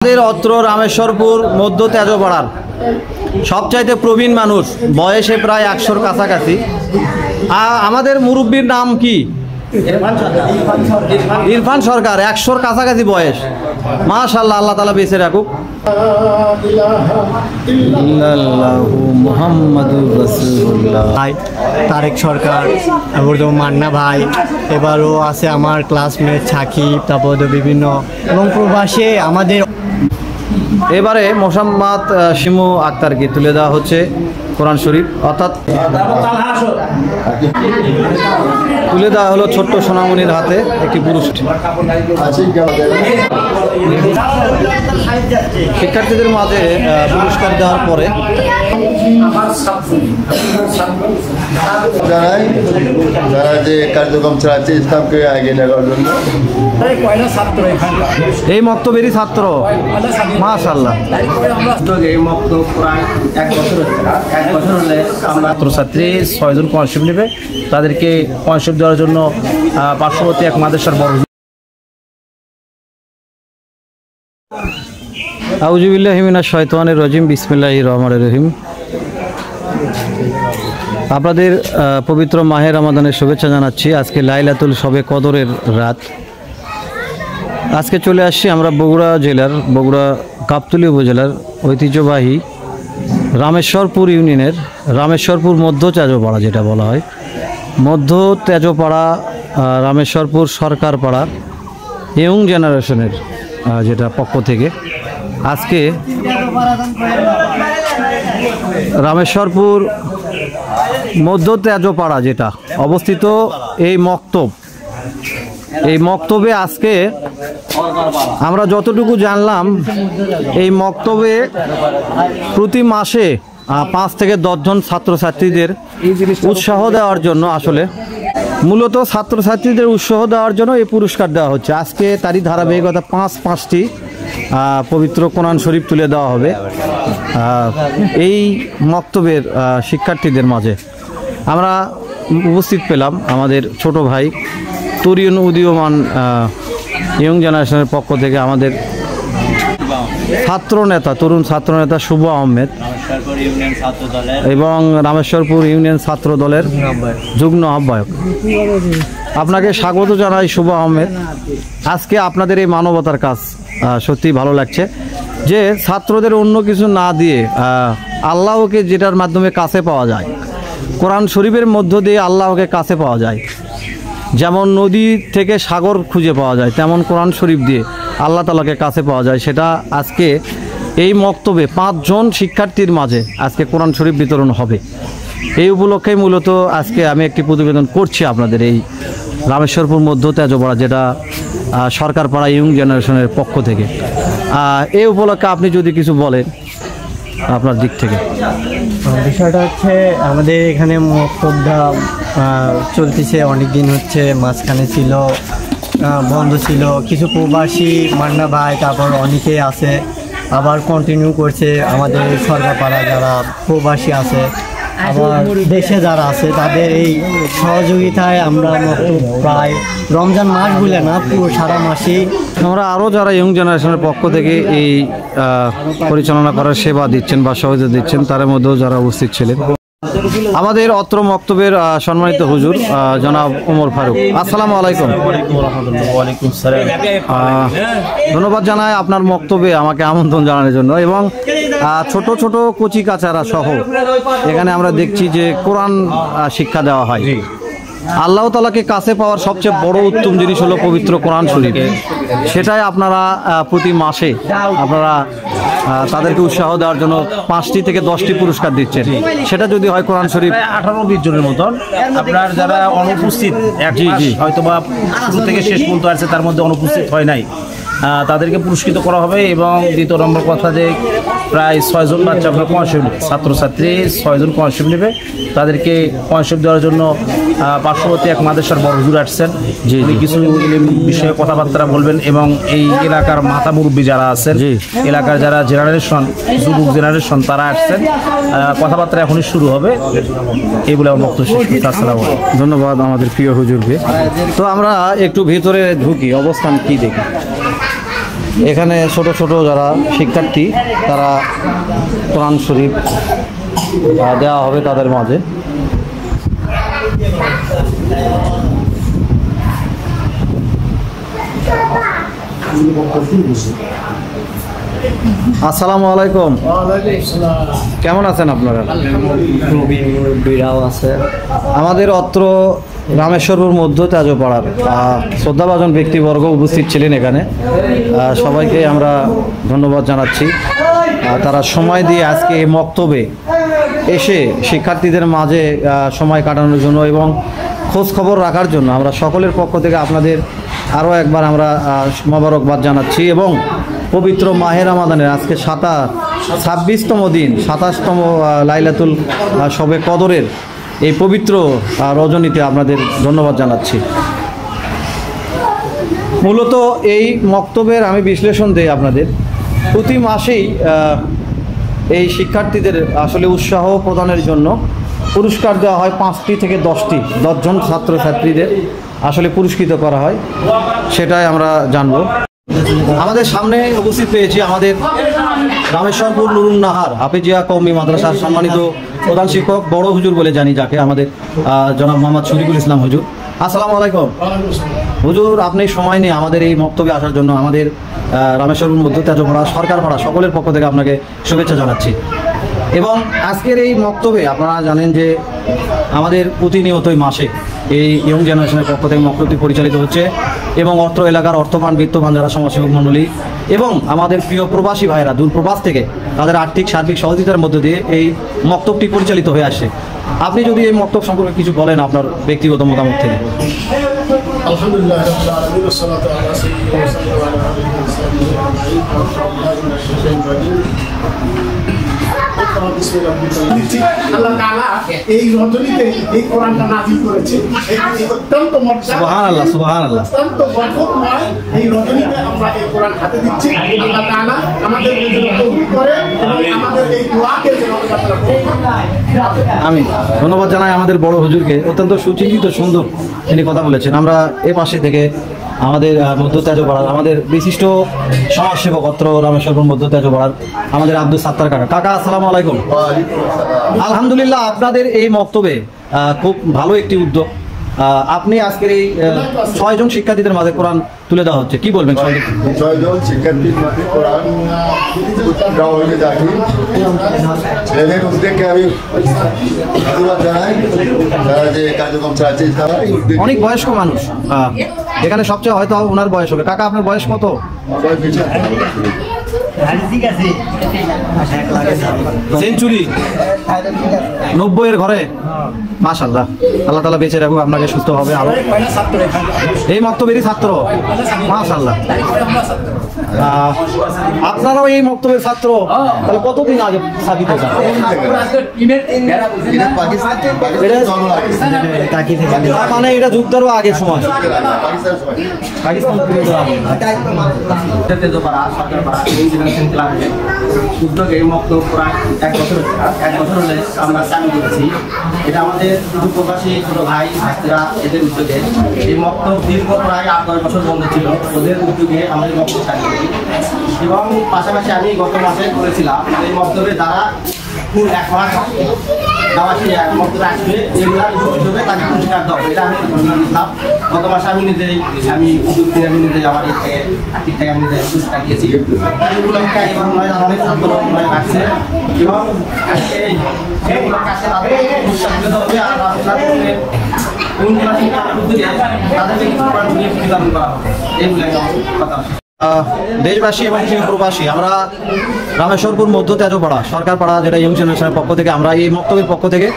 আমাদের অত্র রামেশ্বরপুর মধ্য তেজপাড়ার সবচাইতে প্রবীণ মানুষ, বয়সে প্রায় 100-র কাছাকাছি। আমাদের মুরব্বীর নাম কি? ইরফান সরকার। 100-র কাছাকাছি বয়স। মাশাআল্লাহ, আল্লাহ তাআলা বেঁচে রাখুক। মুহাম্মাদুর রাসূলুল্লাহ। তারেক সরকার, মান্না ভাই, এবারও আছে আমার ক্লাসমেট সাকিব, তারপর বিভিন্ন এবং প্রবাসে আমাদের। এবারে মোসাম্মদ শিমু আক্তারকে তুলে দেওয়া হচ্ছে কোরআন শরীফ, অর্থাৎ তুলে দেওয়া হলো ছোট্ট সোনামণির হাতে একটি পুরস্কার। শিক্ষার্থীদের মাঝে পুরস্কার দেওয়ার পরে যারা যে কার্যক্রম চালাচ্ছে ইসলামকে এগিয়ে নেওয়ার জন্য। এই মক্তবেরই ছাত্র। মাশাআল্লাহ। এই মক্তব প্রায় 1 বছর হচ্ছে। 1 বছর হলে ছাত্রছাত্রী 6 জন স্কলারশিপ নেবে। তাদেরকে স্কলারশিপ দেওয়ার জন্য পার্শ্ববর্তী এক মাদ্রাসার বড়। আউযু বিল্লাহি মিনাশ শাইতানির রাজিম। বিসমিল্লাহির রহমানির রহিম। আপনাদের পবিত্র মাহে রমাদানের শুভেচ্ছা জানাচ্ছি। আজকে লাইলাতুল শবে কদরের রাত। আজকে চলে আসছি আমরা বগুড়া জেলার বগুড়া গাবতলী উপজেলার ঐতিহ্যবাহী রামেশ্বরপুর ইউনিয়নের রামেশ্বরপুর মধ্য তেজপাড়া, যেটা বলা হয় মধ্য তেজপাড়া, রামেশ্বরপুর সরকারপাড়া ইয়ং জেনারেশনের যেটা পক্ষ থেকে আজকে রামেশ্বরপুর মধ্য তেজপাড়া যেটা অবস্থিত এই মক্তবে আজকে আমরা যতটুকু জানলাম, এই মক্তবে প্রতি মাসে 5 থেকে 10 জন ছাত্রছাত্রীদের উৎসাহ দেওয়ার জন্য, আসলে মূলত ছাত্রছাত্রীদের উৎসাহ দেওয়ার জন্য এই পুরস্কার দেওয়া হচ্ছে। আজকে তারই ধারাবাহিকতা 5টি পবিত্র কোরআন শরীফ তুলে দেওয়া হবে এই মক্তবের শিক্ষার্থীদের মাঝে। আমরা উপস্থিত পেলাম আমাদের ছোট ভাই তরুণ উদীয়মান ইয়ং জেনারেশনের পক্ষ থেকে আমাদের তরুণ ছাত্রনেতা শুভ আহমেদ এবং রামেশ্বরপুর ইউনিয়ন ছাত্র দলের যুগ্ম আহ্বায়ক। আপনাকে স্বাগত জানাই শুভ আহমেদ। আজকে আপনাদের এই মানবতার কাজ সত্যিই ভালো লাগছে, যে ছাত্রদের অন্য কিছু না দিয়ে আল্লাহকে যেটার মাধ্যমে কাছে পাওয়া যায়, কোরআন শরীফের মধ্য দিয়ে আল্লাহকে কাছে পাওয়া যায়। যেমন নদী থেকে সাগর খুঁজে পাওয়া যায়, তেমন কোরআন শরীফ দিয়ে আল্লাহ তাআলাকে কাছে পাওয়া যায়। সেটা আজকে এই মক্তবে 5 জন শিক্ষার্থীর মাঝে আজকে কোরআন শরীফ বিতরণ হবে। এই উপলক্ষে মূলত আজকে আমি একটি প্রতিবেদন করছি আপনাদের এই রামেশ্বরপুর মধ্য তেজপাড়া, যেটা সরকারপাড়া ইয়ং জেনারেশনের পক্ষ থেকে। এই উপলক্ষে আপনি যদি কিছু বলেন আপনার দিক থেকে। বিষয়টা হচ্ছে আমাদের এখানে মক্তবটা চলতেছে অনেক দিন হচ্ছে, মাঝখানে ছিল বন্ধ ছিল, কিছু প্রবাসী মান্না ভাই তারপর অনেকেই আছে, আবার কন্টিনিউ করছে আমাদের সরকারপাড়া যারা প্রবাসী আছে, আবার দেশে যারা আছে তাদের এই সহযোগিতায় আমরা প্রায় রমজান মাস বলে না, পুরো সারা মাসেই আমরা আরও যারা ইয়ং জেনারেশনের পক্ষ থেকে এই পরিচালনা করার সেবা দিচ্ছেন বা সহযোগিতা দিচ্ছেন, তার মধ্যেও যারা উপস্থিত ছিলেন আমাদের অত্র মক্তবের সম্মানিত হুজুর জনাব ওমর ফারুক। আসসালামু আলাইকুম। ধন্যবাদ জানাই আপনার মক্তবে আমাকে আমন্ত্রণ জানানোর জন্য। এবং ছোট ছোট কচি কাচারা সহ এখানে আমরা দেখছি যে কোরআন শিক্ষা দেওয়া হয়। আল্লাহ তাআলাকে কাছে পাওয়ার সবচেয়ে বড় উত্তম জিনিস হলো পবিত্র কোরআন শরীফ। সেটাই আপনারা প্রতি মাসে আপনারা তাদেরকে উৎসাহ দেওয়ার জন্য 5টি থেকে 10টি পুরস্কার দিচ্ছেন। সেটা যদি হয় কোরআন শরীফ 18-20 জনের মতন আপনার যারা অনুপস্থিত হয়তো বা শুরু থেকে শেষ পর্যন্ত আছে, তার মধ্যে অনুপস্থিত হয় নাই, তাদেরকে পুরস্কৃত করা হবে। এবং দ্বিতীয় নম্বর কথা যে প্রায় 6 জন বাচ্চা আপনার স্কলারশিপ নেবে, ছাত্রছাত্রী 6 জন স্কলারশিপ নেবে। তাদেরকে স্কলারশিপ দেওয়ার জন্য পার্শ্ববর্তী এক মাদ্রাসার বড় হুজুর আসছেন, যে কিছু বিষয়ে কথাবার্তা বলবেন। এবং এই এলাকার মাতা মুরব্বী যারা আছেন, এলাকার যারা জেনারেশন যুবক জেনারেশন তারা আসছেন, কথাবার্তা এখনই শুরু হবে। এই বলে আমার বক্তব্য শেষ করছি। আসসালামু আলাইকুম। ধন্যবাদ আমাদের প্রিয় হুজুরকে। তো আমরা একটু ভিতরে ঢুকি, অবস্থান কি দেখি। এখানে ছোট ছোট যারা শিক্ষার্থী তারা কোরআন শরীফ দেওয়া হবে তাদের মাঝে। আসসালামু আলাইকুম। কেমন আছেন আপনারা? আছে আমাদের অত্র রামেশ্বরপুর মধ্য তেজপাড়ার শ্রদ্ধাভাজন ব্যক্তিবর্গ উপস্থিত ছিলেন এখানে। সবাইকে আমরা ধন্যবাদ জানাচ্ছি। তারা সময় দিয়ে আজকে এই মক্তবে এসে শিক্ষার্থীদের মাঝে সময় কাটানোর জন্য এবং খোঁজ খবর রাখার জন্য আমরা সকলের পক্ষ থেকে আপনাদের আরও একবার আমরা মোবারকবাদ জানাচ্ছি। এবং পবিত্র মাহে রমাদানের আজকে 26তম দিন, 27তম লাইলাতুল শবে কদরের এই পবিত্র রজনীতে আপনাদের ধন্যবাদ জানাচ্ছি। মূলত এই মক্তবের আমি বিশ্লেষণ দেই আপনাদের। প্রতি মাসেই এই শিক্ষার্থীদের আসলে উৎসাহ প্রদানের জন্য পুরস্কার দেওয়া হয় 5টি থেকে 10 জন ছাত্রছাত্রীদের আসলে পুরস্কৃত করা হয়, সেটাই আমরা জানব। আমাদের সামনে উপস্থিত পেয়েছি আমাদের রামেশ্বরপুর নুরুন নাহার হাফিজিয়া কওমি মাদ্রাসার সম্মানিত প্রধান শিক্ষক, বড় হুজুর বলে জানি যাকে, আমাদের জনাব মোহাম্মদ শরীফুল ইসলাম হুজুর। আসসালামু আলাইকুম হুজুর, আপনি সময় নিয়ে আমাদের এই মক্তবে আসার জন্য আমাদের রামেশ্বরপুর মধ্য তেজপাড়া সরকারপাড়া সকলের পক্ষ থেকে আপনাকে শুভেচ্ছা জানাচ্ছি। এবং আজকের এই মক্তবে আপনারা জানেন যে আমাদের প্রতিনিয়তই মাসে এই ইয়ং জেনারেশনের পক্ষ থেকে মক্তবটি পরিচালিত হচ্ছে এবং অত্র এলাকার অর্থবান বিত্তবান যারা সমাজসেবক মণ্ডলী এবং আমাদের প্রিয় প্রবাসী ভাইয়েরা দূরপ্রবাস থেকে তাদের আর্থিক সার্বিক সহযোগিতার মধ্য দিয়ে এই মক্তবটি পরিচালিত হয়ে আসে। আপনি যদি এই মক্তব সম্পর্কে কিছু বলেন আপনার ব্যক্তিগত মতামত থেকে। আলহামদুলিল্লাহ রাব্বিল আলামিন ওয়া সাল্লাতু আলা সাইয়্যিদিনা আল্লাহ তাআলা এই রজনীতে এই কোরআনটা নাযিল করেছে। এই অত্যন্ত মর্যাদা, সুবহানাল্লাহ সুবহানাল্লাহ, অত্যন্ত বরকতময় এই রজনীতে আমরা এই কোরআন হাতে দিচ্ছি। আল্লাহ তাআলা আমাদের জন্য তৌফিক করে এবং আমাদের এই দোয়াকে যেন আল্লাহ তাআলা কবুল করে। আমি ধন্যবাদ জানাই আমাদের বড় হুজুরকে, অত্যন্ত সুচিন্তিত সুন্দর তিনি কথা বলেছেন। আমরা এ পাশে থেকে আমাদের মধ্য তেজপাড়ার আমাদের বিশিষ্ট সমাজসেবক অত্র রামেশ্বরপুর মধ্য তেজপাড়ার আমাদের আব্দুল সাত্তার কাকা। কাকা আসসালামু আলাইকুম। আলহামদুলিল্লাহ, আপনাদের এই মক্তবে খুব ভালো একটি উদ্যোগ। আপনি আজকের এই 6 জন শিক্ষার্থীদের মাঝে কোরআন তুলে দেওয়া হচ্ছে, কি বলবেন? 6 জন শিক্ষার্থীর মাঝে কোরআন দেওয়া হয়ে যাচ্ছে। এদের উদ্যোগকে আমি ধন্যবাদ জানাই। তারা যে কার্যক্রম চালাচ্ছে তারা এই উদ্যোগ। অনেক বয়স্ক মানুষ এখানে, সবচেয়ে হয়তো ওনার বয়স হবে। কাকা আপনার বয়স কত? সেঞ্চুরি 90-এর ঘরে। মাশাআল্লাহ, আল্লাহ তাআলা বেঁচে রাখুক, আপনাকে সুস্থ হবে আরো। এই মক্তবেরই ছাত্র, মাশাআল্লাহ। আপনারাও এই মক্তবের ছাত্র, তাহলে কতদিন আগে সাবিত হয়েছে? মানে এটা যুদ্ধেরও আগের সময়, পাকিস্তান উদ্যোগে মক্তব প্রায় 1 বছর হলে আমরা চালু করেছি। এটা আমাদের কিছু প্রবাসী ছোট ভাই ভাইরা এদের উদ্যোগে। এই মক্তব দীর্ঘ প্রায় 8-9 বছর বন্ধ ছিল, ওদের উদ্যোগে আমাদের মক্তব চালু করি। এবং পাশাপাশি আমি গত মাসে করেছিলাম এই মক্তবে যারা ফুল 1 মাস দাওয়াতি মক্তবে আসবে এগুলা হিসেবে তাকে পুরস্কার দেওয়া, এটা আমি দিলাম। গত মাসে আমি নিজেই উদ্যোগ নিয়ে আমি নিজেই আমার আর্থিক থেকে আমি নিজেই পুরস্কার দিয়েছি। এগুলোকে এবং অনেক আন্দোলন রাখছে এবং সেগুলো কাছে তাদের পুরস্কার দিতে হবে। আর তাদেরকে প্রতিদান করা হবে, এইগুলো আমার কথা। দেশবাসী এবং প্রবাসী আমরা রামেশ্বরপুর মধ্য তেজপাড়া সরকারপাড়া যেটা ইয়ং জেনারেশনের পক্ষ থেকে আমরা এই মক্তবের পক্ষ থেকে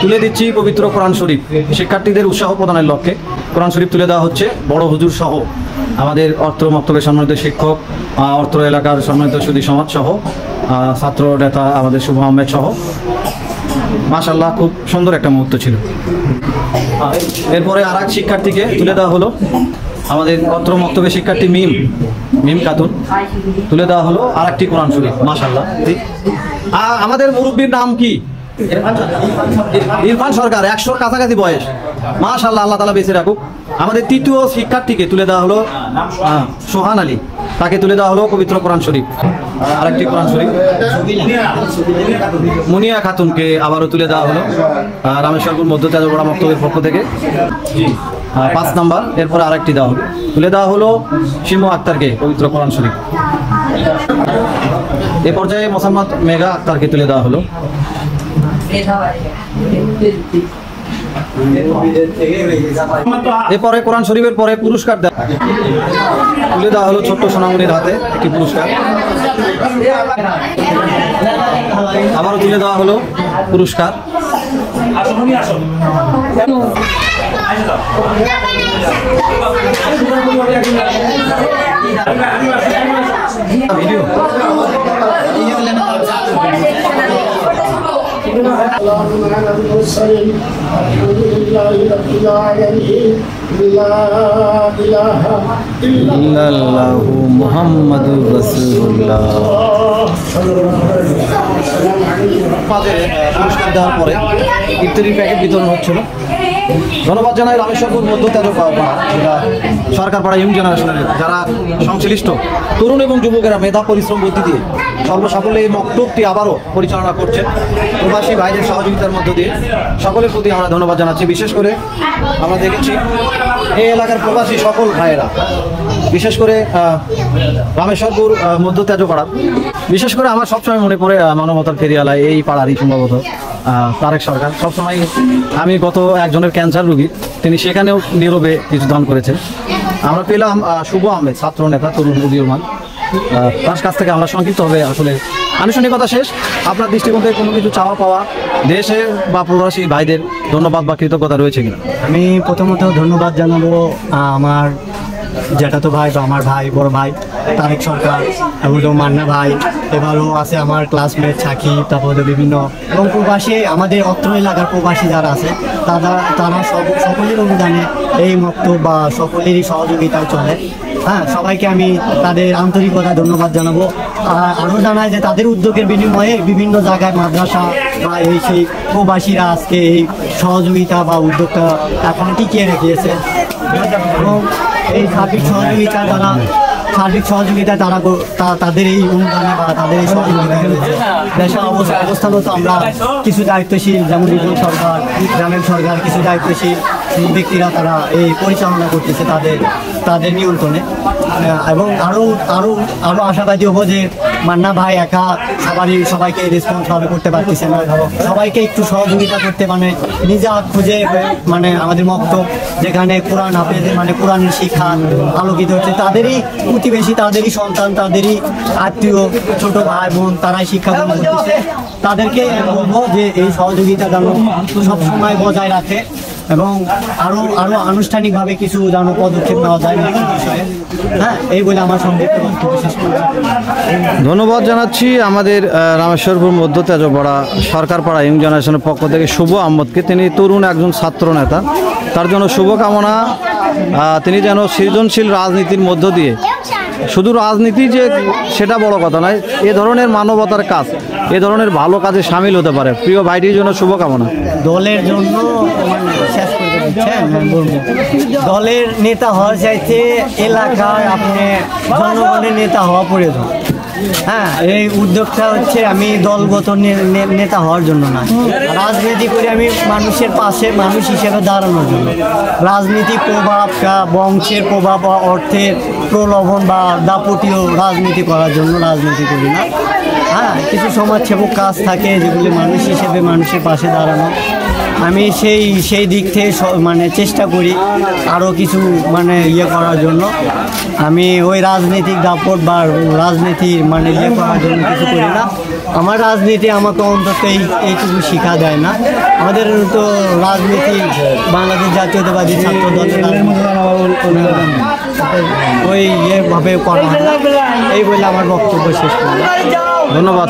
তুলে দিচ্ছি পবিত্র কোরআন শরীফ। শিক্ষার্থীদের উৎসাহ প্রদানের লক্ষ্যে কোরআন শরীফ তুলে দেওয়া হচ্ছে। বড় হুজুর সহ আমাদের অত্র মক্তবের সম্মানিত শিক্ষক, অত্র এলাকার সম্মানিত সুধী সমাজ সহ ছাত্র নেতা আমাদের শুভ আহমেদ সহ। মাশাআল্লাহ, খুব সুন্দর একটা মুহূর্ত ছিল। এরপরে আর এক শিক্ষার্থীকে তুলে দেওয়া হলো, আমাদের অত্র মক্তবের শিক্ষার্থী মিম খাতুন, তুলে দেওয়া হলো আর একটি কোরআন শরীফ। মাশাআল্লাহ। আমাদের মুরব্বীর নাম কি? ইরফান সরকার, 100-র কাছাকাছি বয়স। মাশাআল্লাহ, আল্লাহ তাআলা বেঁচে রাখুক। আমাদের তৃতীয় শিক্ষার্থীকে তুলে দেওয়া হলো সোহান আলী। তাকে তুলে দেওয়া হলো পবিত্র কোরআন শরীফ, আরেকটি কোরআন শরীফ। মুনিয়া খাতুনকে আবারও তুলে দেওয়া হলো রামেশ্বরপুর মধ্য তেজপাড়া মক্তবের পক্ষ থেকে 5 নাম্বার। এরপরে আরেকটি দেওয়া হলো, তুলে দেওয়া হলো শিমু আক্তারকে পবিত্র কোরআন শরীফ। এ পর্যায়ে মোসাম্মদ মেঘা আক্তারকে তুলে দেওয়া হলো। এরপরে কোরআন শরীফের পরে পুরস্কার তুলে দেওয়া হলো ছোট্ট সোনামণির হাতে একটি পুরস্কার। আবারও তুলে দেওয়া হলো পুরস্কার। ভিডিও মুহাম্মাদুর রাসূলুল্লাহ। পুরস্কার দেওয়ার পরে ইফতারির প্যাকেট বিতরণ হচ্ছিল। ধন্যবাদ জানাই রামেশ্বরপুর মধ্য তেজপাড়া সরকার পাড়া ইয়ং জেনারেশনের যারা সংশ্লিষ্ট তরুণ এবং যুবকেরা মেধা পরিশ্রম বুদ্ধি দিয়ে সর্বসাফল্যে এই মক্তবটি আবারও পরিচালনা করছেন প্রবাসী ভাইদের সহযোগিতার মধ্য দিয়ে। সকলের প্রতি আমরা ধন্যবাদ জানাচ্ছি। বিশেষ করে আমরা দেখেছি এই এলাকার প্রবাসী সকল ভাইয়েরা, বিশেষ করে রামেশ্বরপুর মধ্য তেজপাড়া, বিশেষ করে আমার সবসময় মনে পড়ে মানবতার ফেরিয়ালায় এই পাড়ারই সম্ভবত তারেক সরকার। সবসময় আমি গত একজনের ক্যান্সার রোগী, তিনি সেখানেও নীরবে কিছু দান করেছেন। আমরা পেলাম শুভ আহমেদ, ছাত্র নেতা, তরুণ উদীয়মান, তার কাছ থেকে আমরা সংক্ষিপ্তভাবে আসলে আনুষ্ঠানিকতা শেষ। আপনার দৃষ্টিকোণ থেকে কোনো কিছু চাওয়া পাওয়া দেশে বা প্রবাসী ভাইদের ধন্যবাদ বা কৃতজ্ঞতা রয়েছে কিনা? আমি প্রথমত ধন্যবাদ জানাবো আমার জ্যাঠাতো ভাই বা আমার ভাই, বড় ভাই তারেক সরকার এবং মান্না ভাই, এবারও আছে আমার ক্লাসমেট সাকিব, তারপরে বিভিন্ন এবং প্রবাসী আমাদের অত্র এলাকার প্রবাসী যারা আছে তারা সকলের অনুদানে এই মক্তব বা সকলেরই সহযোগিতায় চলে। হ্যাঁ, সবাইকে আমি তাদের আন্তরিকতা ধন্যবাদ জানাবো। আরও জানাই যে তাদের উদ্যোগের বিনিময়ে বিভিন্ন জায়গায় মাদ্রাসা বা সেই প্রবাসীরা আজকে এই সহযোগিতা বা উদ্যোগটা এখনো টিকিয়ে রেখেছে এবং এই সার্বিক সহযোগিতায় তাদের এই অনুদানে বা তাদের এই সহযোগিতা দেশের অবস্থানত আমরা কিছু দায়িত্বশীল, যেমন রিজন সরকার, গ্রামের সরকার, কিছু দায়িত্বশীল ব্যক্তিরা তারা এই পরিচালনা করতেছে তাদের নিয়ন্ত্রণে। এবং আরও আশাবাদী হবো যে মান্না ভাই একা সবাইকে রেসপন্সভাবে করতে পারতেছে না, সবাইকে একটু সহযোগিতা করতে, মানে নিজা খুঁজে, মানে আমাদের মক্তব যেখানে কোরআন হাফেজ, মানে কোরআনের শিক্ষা আলোকিত হচ্ছে, তাদেরই প্রতিবেশী, তাদেরই সন্তান, তাদেরই আত্মীয়, ছোট ভাই বোন, তারাই শিক্ষা গ্রহণ করতেছে। তাদেরকে বলবো যে এই সহযোগিতা যেন সবসময় বজায় রাখে এবং আরও আনুষ্ঠানিকভাবে কিছু যেন পদক্ষেপ নেওয়া যায় বিষয়ে। হ্যাঁ, এই বলে আমার সংক্ষিপ্ত বক্তব্য শেষ করলাম। ধন্যবাদ জানাচ্ছি আমাদের রামেশ্বরপুর মধ্য তেজপাড়া সরকারপাড়া ইয়ং জেনারেশনের পক্ষ থেকে শুভ আহমদকে। তিনি তরুণ একজন ছাত্র নেতা, তার জন্য শুভকামনা। তিনি যেন সৃজনশীল রাজনীতির মধ্য দিয়ে, শুধু রাজনীতি যে সেটা বড় কথা নয়, এ ধরনের মানবতার কাজ, এ ধরনের ভালো কাজে সামিল হতে পারে। প্রিয় ভাইটির জন্য শুভকামনা। দলের জন্য শেষ করে দিচ্ছেন, দলের নেতা হওয়ার চাইতে এলাকায় আপনি জনগণের নেতা হওয়া প্রয়োজন। হ্যাঁ, এই উদ্যোগটা হচ্ছে আমি দলগত নেতা হওয়ার জন্য না, রাজনীতি করে আমি মানুষের পাশে মানুষ হিসেবে দাঁড়ানোর জন্য। রাজনীতি প্রভাব, বংশের প্রভাব বা অর্থের প্রলোভন বা দাপটীয় রাজনীতি করার জন্য রাজনীতি করি না। হ্যাঁ, কিছু সমাজসেবক কাজ থাকে যেগুলি মানুষ হিসেবে মানুষের পাশে দাঁড়ানো। আমি সেই দিক থেকে মানে চেষ্টা করি আরও কিছু মানে করার জন্য। আমি ওই রাজনৈতিক দাপট বা রাজনীতির মানে করার জন্য কিছু করি না। আমার রাজনীতি আমাকে অন্তত এইটুকু শিক্ষা দেয় না। আমাদের তো রাজনীতি বাংলাদেশ জাতীয়তাবাদী ছাত্র দলের ওই ভাবে করা হয় না। এই বলে আমার বক্তব্য শেষ করলাম। ধন্যবাদ।